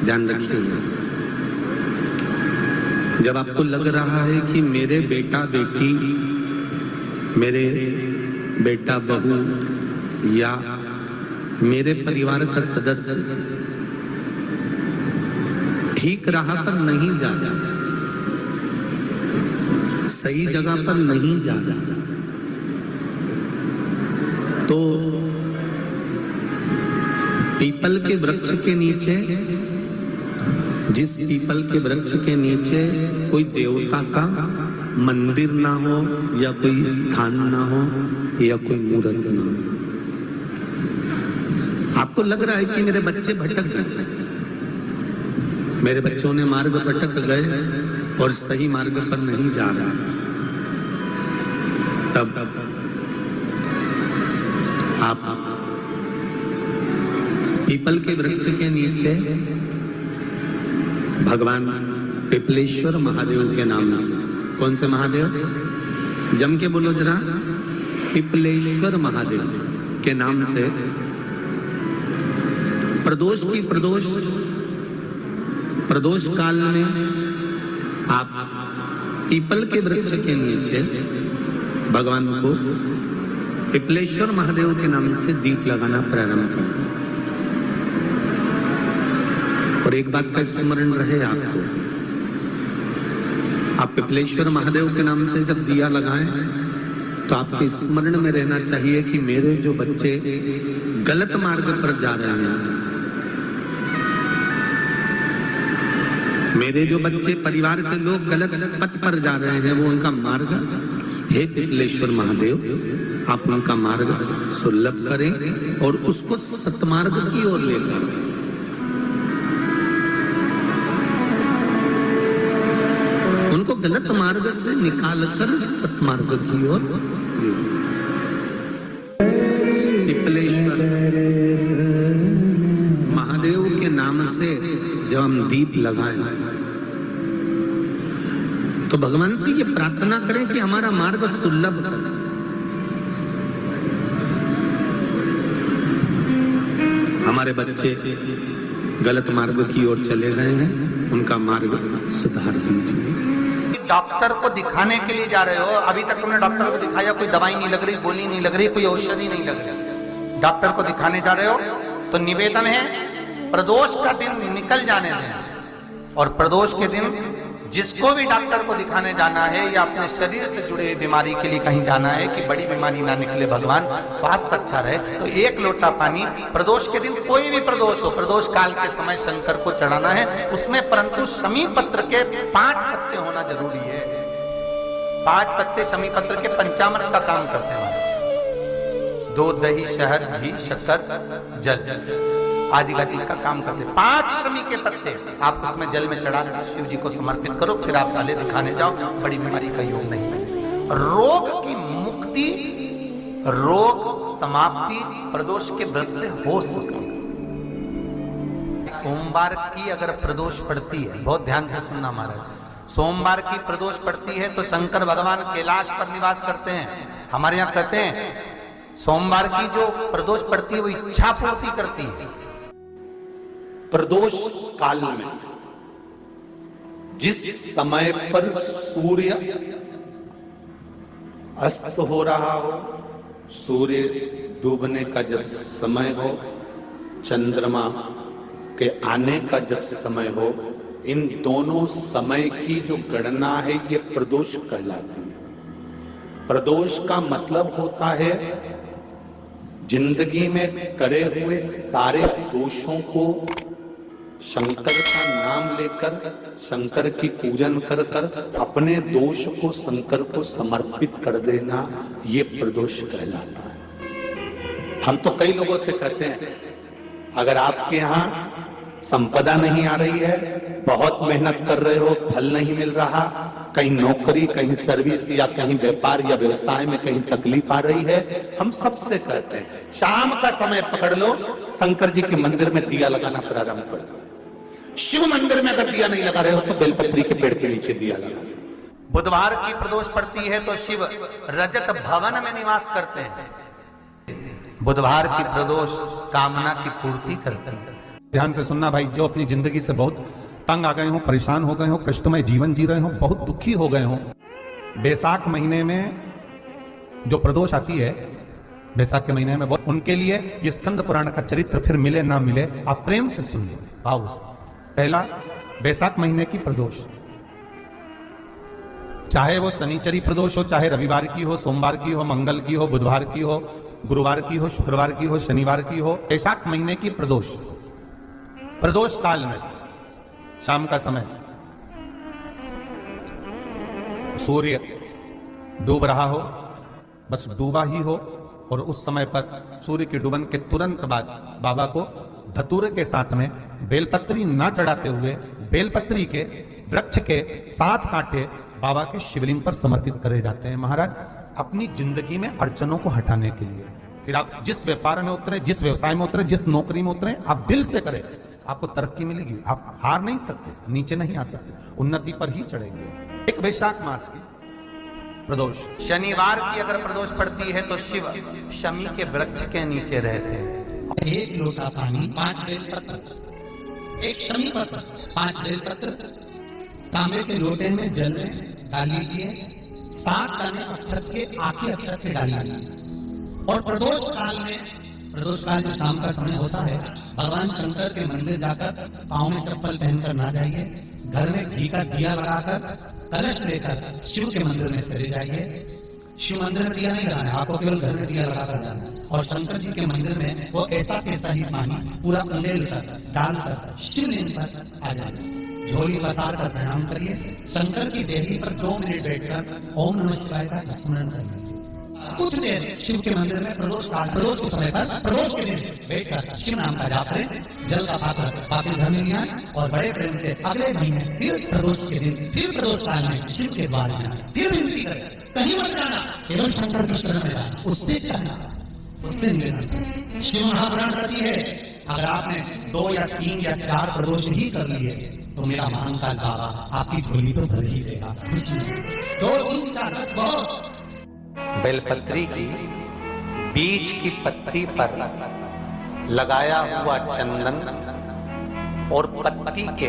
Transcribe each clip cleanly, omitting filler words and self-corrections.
ध्यान रखिएगा, जब आपको लग रहा है कि मेरे बेटा बेटी, मेरे बेटा बहू या मेरे परिवार का सदस्य ठीक राह पर नहीं जा रहा, सही जगह पर नहीं जा रहा, तो पीपल के वृक्ष के नीचे, जिस पीपल के वृक्ष के नीचे कोई देवता का मंदिर ना हो या कोई स्थान ना हो या कोई मूर्त ना हो, आपको लग रहा है कि मेरे बच्चे भटक गए, मेरे बच्चों ने मार्ग भटक गए और सही मार्ग पर नहीं जा रहा, तब आप पीपल के वृक्ष के नीचे भगवान पिपलेश्वर महादेव के नाम से, कौन से महादेव, जम के बोलो जरा, पिपलेश्वर महादेव के नाम से प्रदोष काल में आप पीपल के वृक्ष के नीचे भगवान को पिपलेश्वर महादेव के नाम से दीप लगाना प्रारंभ कर दो। और एक बात का स्मरण रहे आपको, आप पिपलेश्वर महादेव के नाम से जब दिया लगाएं तो आपके स्मरण में रहना चाहिए कि मेरे जो बच्चे गलत मार्ग पर जा रहे हैं, मेरे जो बच्चे, परिवार के लोग गलत पथ पर जा रहे हैं, वो उनका मार्ग, हे पिपलेश्वर महादेव आप उनका मार्ग सुलभ करें और उसको सतमार्ग की ओर लेकर, उनको गलत मार्ग से निकालकर सतमार्ग की ओर ले। पिपलेश्वर महादेव के नाम से जब हम दीप लगाएं तो भगवान से ये प्रार्थना करें कि हमारा मार्ग सुलभ करें। हमारे बच्चे गलत मार्ग की ओर चले गए हैं, उनका मार्ग सुधार दीजिए। डॉक्टर को दिखाने के लिए जा रहे हो, अभी तक तुमने डॉक्टर को दिखाया, कोई दवाई नहीं लग रही, गोली नहीं लग रही, कोई औषधि नहीं लग रही, डॉक्टर को दिखाने जा रहे हो, तो निवेदन है प्रदोष का दिन निकल जाने दें, और प्रदोष के दिन जिसको भी डॉक्टर को दिखाने जाना है या अपने शरीर से जुड़े बीमारी के लिए कहीं जाना है कि बड़ी बीमारी ना निकले, भगवान स्वास्थ्य अच्छा रहे, तो 1 लोटा पानी प्रदोष के दिन, कोई भी प्रदोष हो, प्रदोष काल के समय शंकर को चढ़ाना है उसमें, परंतु शमी पत्र के 5 पत्ते होना जरूरी है। 5 पत्ते शमी पत्र के पंचामृत का काम करते हैं, दूध, दही, शहद, घी, शक्कर, जल आदि का काम करते हैं। 5 शमी के पत्ते आप उसमें जल में चढ़ा कर शिव जी को समर्पित करो, फिर आप पहले दिखाने जाओ, बड़ी बीमारी का योग नहीं है। रोग की मुक्ति, रोग समाप्ति प्रदोष के व्रत से हो सके। सोमवार की अगर प्रदोष पड़ती है, बहुत ध्यान से सुनना महाराज, सोमवार की प्रदोष पड़ती है तो शंकर भगवान कैलाश पर निवास करते हैं। हमारे यहाँ कहते हैं सोमवार की जो प्रदोष पड़ती है वो इच्छा पूर्ति करती है। प्रदोष काल में जिस समय पर सूर्य अस्त हो रहा हो, सूर्य डूबने का जब समय हो, चंद्रमा के आने का जब समय हो, इन दोनों समय की जो गणना है ये प्रदोष कहलाती है। प्रदोष का मतलब होता है जिंदगी में करे हुए सारे दोषों को शंकर का नाम लेकर, शंकर की पूजन कर कर अपने दोष को शंकर को समर्पित कर देना, ये प्रदोष कहलाता है। हम तो कई लोगों से कहते हैं अगर आपके यहाँ संपदा नहीं आ रही है, बहुत मेहनत कर रहे हो, फल नहीं मिल रहा, कहीं नौकरी, कहीं सर्विस या कहीं व्यापार या व्यवसाय में कहीं तकलीफ आ रही है, हम सबसे कहते हैं शाम का समय पकड़ लो, शंकर जी के मंदिर में दिया लगाना प्रारंभ कर दो। शिव मंदिर में अगर दिया नहीं लगा रहे हो तो बेलपत्री के पेड़ के नीचे दिया लगा दो। बुधवार की प्रदोष पड़ती है तो शिव रजत भवन में निवास करते हैं। बुधवार की प्रदोष कामना की पूर्ति करती है। ध्यान से सुनना भाई, जो अपनी जिंदगी से बहुत तंग आ गए हो, परेशान हो गए हो, कष्टमय जीवन जी रहे हो, बहुत दुखी हो गए हो, बैसाख महीने में जो प्रदोष आती है, बैसाख के महीने में, उनके लिए ये स्कंद पुराण का चरित्र फिर मिले ना मिले, आप प्रेम से सुनिए भाव से। पहला, बैसाख महीने की प्रदोष, चाहे वो शनिचरी प्रदोष हो, चाहे रविवार की हो, सोमवार की हो, मंगल की हो, बुधवार की हो, गुरुवार की हो, शुक्रवार की हो, शनिवार की हो, बैसाख महीने की प्रदोष, प्रदोष काल में शाम का समय सूर्य डूब रहा हो, बस डूबा ही हो, और उस समय पर सूर्य के डूबन के तुरंत बाद बाबा को धतूरे के साथ में बेलपत्री ना चढ़ाते हुए बेलपत्री के वृक्ष के 7 कांटे बाबा के शिवलिंग पर समर्पित करे जाते हैं महाराज, अपनी जिंदगी में अड़चनों को हटाने के लिए। फिर आप जिस व्यापार में उतरे, जिस व्यवसाय में उतरे, जिस नौकरी में उतरे, आप दिल से करें, आपको तरक्की मिलेगी। आप हार नहीं सकते, नीचे नहीं आ सकते, उन्नति पर ही चढ़ेंगे। एक वैशाख मास की प्रदोष, शनिवार की अगर प्रदोष पड़ती है तो शिव शमी के वृक्ष के नीचे रहते हैं। 1 लोटा पानी, 5 बेलपत्र, 1 शमी पत्र, 5 बेलपत्र तांबे के लोटे में जल में डाल लीजिए, 7 दाने अक्षत के, आखिरी अक्षत के डाल लीजिए। और प्रदोष काल में, प्रदोष काल में शाम का समय होता है, भगवान शंकर के मंदिर जाकर पांव में चप्पल पहनकर ना जाइए, घर में घी का दिया लगाकर कलश लेकर शिव के मंदिर में चले जाइए। शिव मंदिर में दिया नहीं लगाना है, आपको केवल घर में दिया लगाकर जाना है। और शंकर जी के मंदिर में वो ऐसा कैसा ही पानी पूरा उंडेल कर डालकर शिवलिंग पर आ जाए, झोली पसार कर प्रणाम करिए, शंकर की देवी पर 2 मिनट बैठकर ओम नमः शिवाय का स्मरण करिए। कुछ देर शिव के मंदिर में प्रदोष काल, प्रदोष के समय पर, प्रदोष के दिन बैठकर शिव नाम का जाप करें, जल का पात्र बाकी घर में लिया और बड़े प्रेम से अगले महीने फिर प्रदोष के दिन, फिर प्रदोष काल में शिव के द्वार जाना, फिर विनती करें, कहीं मत जाना, केवल शंकर की शरण में जाना, उससे कहना, उससे निवेदन। शिव महापुराण कहती है, अगर आपने 2 या 3 या 4 प्रदोष ही कर लिए तो मेरा महाकाल बाबा आपकी झोली तो भर ही देगा। 2, 3, 4 10 बहुत। बेलपत्री की बीज की पत्ती पर लगाया हुआ चंदन और पत्ती के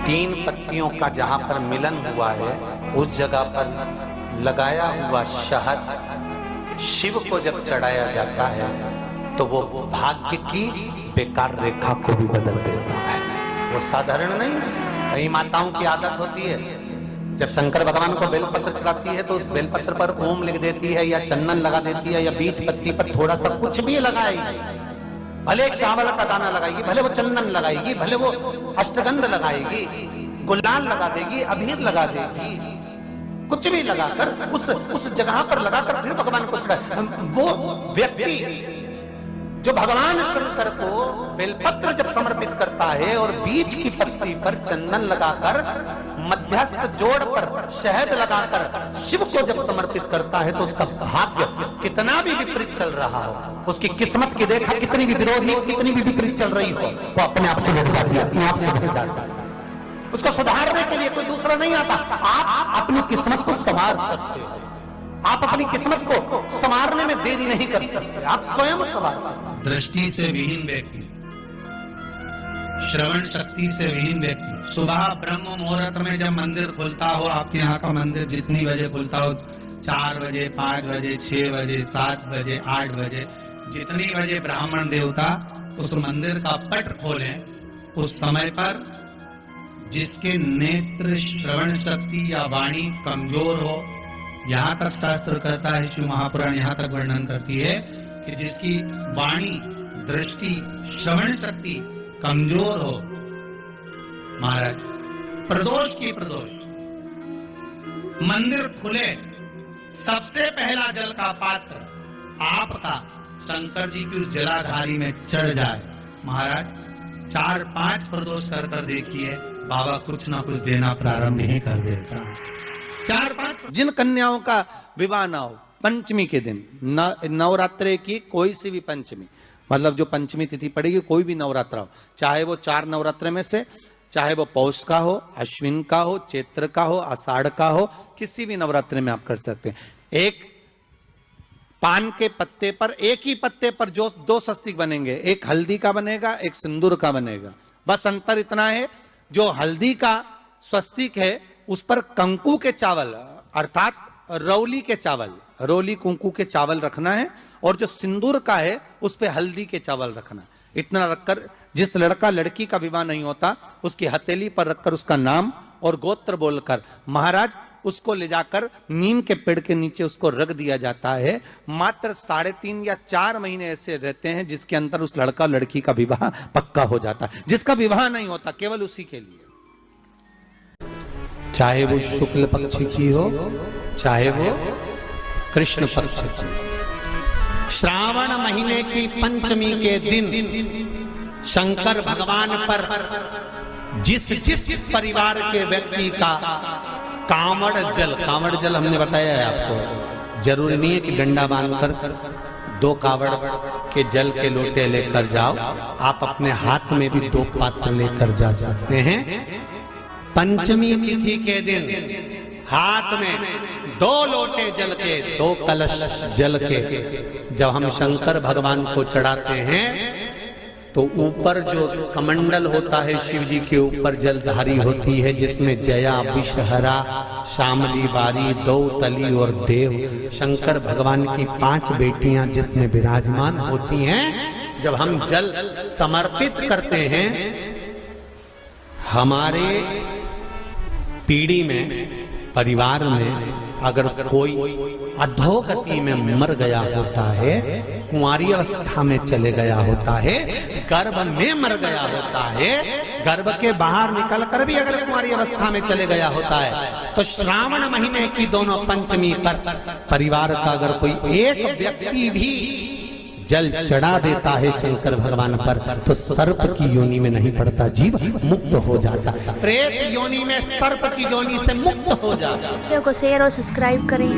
3 पत्तियों का जहां पर मिलन हुआ है, उस जगह पर लगाया हुआ शहद शिव को जब चढ़ाया जाता है तो वो भाग्य की बेकार रेखा को भी बदल देता है। वो साधारण नहीं, कई माताओं की आदत होती है, जब शंकर भगवान को बेलपत्र चढ़ाती है तो उस बेलपत्र पर ओम लिख देती है, या चंदन लगा देती है, या बीज पत्ती पर थोड़ा सा कुछ भी लगाएगी, भले चावल का दाना लगाएगी, भले वो चंदन लगाएगी, भले वो अष्टगंध लगाएगी, गुलाल लगा देगी, अबीर लगा देगी, कुछ भी लगाकर उस जगह पर लगाकर फिर भगवान को चढ़ाए। वो व्यक्ति जो भगवान शंकर को बेलपत्र जब समर्पित करता है और बीज की पत्ती पर चंदन लगाकर, मध्यस्थ जोड़ पर शहद लगाकर शिव को जब समर्पित करता है तो उसका भाग्य कितना भी विपरीत चल रहा हो, उसकी किस्मत की रेखा कितनी भी विरोधी, कितनी भी विपरीत चल रही हो, वो अपने आप से बच जाती है, अपने आप से बच जाती है। उसको सुधारने के लिए कोई दूसरा नहीं आता, आप अपनी किस्मत को संवार सकते हो, आप अपनी किस्मत को संवारने में देरी नहीं कर सकते, आप स्वयं संवार सकते। दृष्टि से विहीन व्यक्ति, श्रवण शक्ति से विहीन व्यक्ति, सुबह ब्रह्म मुहूर्त में जब मंदिर खुलता हो, आपके यहाँ का मंदिर जितनी बजे खुलता हो, 4 बजे, 5 बजे, 6 बजे, 7 बजे, 8 बजे, जितनी बजे ब्राह्मण देवता उस मंदिर का पट खोलें, उस समय पर जिसके नेत्र, श्रवण शक्ति या वाणी कमजोर हो, यहाँ तक शास्त्र कहता है, शिव महापुराण यहाँ तक वर्णन करती है कि जिसकी वाणी, दृष्टि, श्रवण शक्ति कमजोर हो, महाराज प्रदोष की प्रदोष मंदिर खुले, सबसे पहला जल का पात्र आपका शंकर जी की उस जलाधारी में चढ़ जाए, महाराज 4-5 प्रदोष कर देखिए, बाबा कुछ ना कुछ देना प्रारंभ नहीं कर देता। 4-5 जिन कन्याओं का विवाह ना हो, पंचमी के दिन, नवरात्रे की कोई सी भी पंचमी, मतलब जो पंचमी तिथि पड़ेगी, कोई भी नवरात्रा हो, चाहे वो 4 नवरात्रे में से, चाहे वो पौष का हो, अश्विन का हो, चैत्र का हो, आषाढ़ का हो, किसी भी नवरात्रे में आप कर सकते हैं। एक पान के पत्ते पर, एक ही पत्ते पर जो दो स्वस्तिक बनेंगे, एक हल्दी का बनेगा, एक सिंदूर का बनेगा। बस अंतर इतना है, जो हल्दी का स्वस्तिक है उस पर कंकु के चावल अर्थात रौली के चावल, रोली कुंकू के चावल रखना है, और जो सिंदूर का है उस पे हल्दी के चावल रखना। इतना रखकर जिस लड़का लड़की का विवाह नहीं होता उसकी हथेली पर रखकर उसका नाम और गोत्र बोलकर महाराज उसको ले जाकर नीम के पेड़ के नीचे उसको रख दिया जाता है। मात्र 3.5 या 4 महीने ऐसे रहते हैं जिसके अंदर उस लड़का लड़की का विवाह पक्का हो जाता है। जिसका विवाह नहीं होता केवल उसी के लिए, चाहे वो शुक्ल पक्ष की हो चाहे वो कृष्ण पक्ष की। श्रावण महीने की पंचमी के दिन शंकर भगवान पर जिस जिस परिवार के व्यक्ति का कांवड़ जल हमने बताया है आपको, जरूरी नहीं है कि डंडा बांधकर 2 कावड़ के जल के लोटे लेकर जाओ, आप अपने हाथ में भी 2 पात्र लेकर जा सकते हैं। पंचमी तिथि के दिन हाथ में 2 लोटे जल के, 2 कलश जल के जब हम शंकर भगवान को चढ़ाते हैं तो ऊपर जो कमंडल होता है शिव जी के ऊपर जलधारी होती है, जिसमें जया, विषहरा, शामली, बारी, दौतली और देव शंकर भगवान की 5 बेटियां जिसमें विराजमान होती हैं। जब हम जल समर्पित करते हैं, हमारे पीढ़ी में परिवार में अगर कोई अधोगति में मर गया होता है, कुंवारी अवस्था में चले गया होता है, गर्भ में मर गया होता है, गर्भ के बाहर निकल कर भी अगर कुंवारी अवस्था में चले गया होता है, तो श्रावण महीने की दोनों पंचमी पर परिवार का अगर कोई एक व्यक्ति भी जल चढ़ा देता है शंकर भगवान पर, तो सर्प की योनि में नहीं पड़ता, जीव मुक्त हो जाता, प्रेत योनि में सर्प की योनि से मुक्त हो जाता। वीडियो को शेयर और सब्सक्राइब करें।